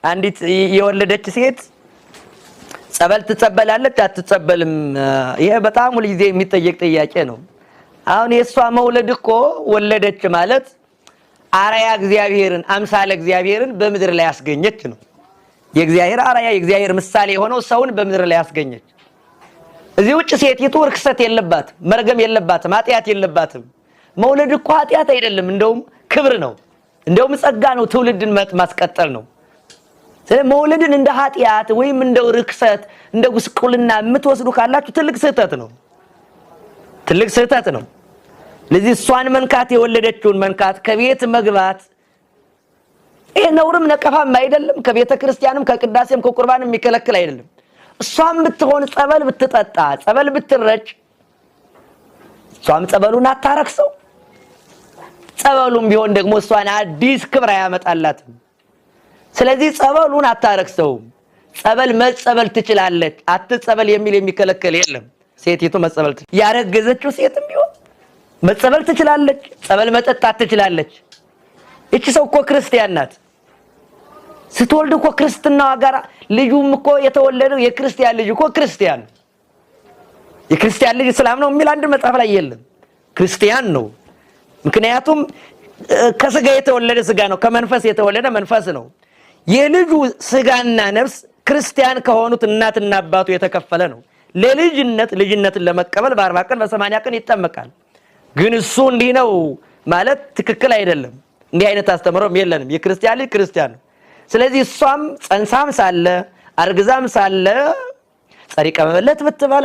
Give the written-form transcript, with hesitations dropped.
አንዲት የወለደች ሴት ጸበል ትጸበላለች አትጸበልም? ይሄ በጣም ሁሉ ጊዜ የሚጠየቅ ጥያቄ ነው። አሁን የሷ መውለድ እኮ ወለደች ማለት አራያ እግዚአብሔርን አምሳለ እግዚአብሔርን በምድር ላይ ያስገኘች ነው። የእግዚአብሔር አራያ የእግዚአብሔር ምሳሌ ሆነው ሰውን በምድር ላይ ያስገኘች። እዚህ ውጭ ሴቲቱ ርክሰት የለባትም፣ መርገም የለባትም፣ ኃጢአት የለባትም። መውለድ እኮ ኃጢአት አይደለም፣ እንደውም ክብር ነው፣ እንደውም ጸጋ ነው፣ ትውልድን ማስቀጠል ነው። መውለድን እንደ ኃጢአት ወይም እንደ ርክሰት እንደ ጉስቁልና የምትወስዱ ካላችሁ ትልቅ ስህተት ነው፣ ትልቅ ስህተት ነው። ለዚህ እሷን መንካት የወለደችውን መንካት ከቤት መግባት ይሄ ነውርም ነቀፋም አይደለም። ከቤተ ክርስቲያንም ከቅዳሴም ከቁርባንም የሚከለክል አይደለም። እሷም ብትሆን ጸበል ብትጠጣ ጸበል ብትረጭ እሷም ጸበሉን አታረክሰው። ጸበሉም ቢሆን ደግሞ እሷን አዲስ ክብር ያመጣላትም። ስለዚህ ጸበሉን አታረክሰውም። ጸበል መጸበል ትችላለች፣ አትጸበል የሚል የሚከለክል የለም። ሴቲቱ መጸበል ያረገዘችው ሴትም ቢሆን መጸበል ትችላለች፣ ጸበል መጠጣት ትችላለች። እቺ ሰው እኮ ክርስቲያን ናት። ስትወልድ እኮ ክርስትናዋ ጋር ልጁም እኮ የተወለደው የክርስቲያን ልጅ እኮ ክርስቲያን ነው። የክርስቲያን ልጅ እስላም ነው የሚል አንድ መጽሐፍ ላይ የለም፣ ክርስቲያን ነው። ምክንያቱም ከስጋ የተወለደ ስጋ ነው፣ ከመንፈስ የተወለደ መንፈስ ነው። የልጁ ስጋና ነፍስ ክርስቲያን ከሆኑት እናትና አባቱ የተከፈለ ነው። ለልጅነት ልጅነትን ለመቀበል በ40 ቀን በ80 ቀን ይጠመቃል። ግን እሱ እንዲህ ነው ማለት ትክክል አይደለም። እንዲህ አይነት አስተምሮም የለንም። የክርስቲያን ልጅ ክርስቲያን ነው። ስለዚህ እሷም ጸንሳም ሳለ አርግዛም ሳለ ጸሪቀ መበለት ብትበላ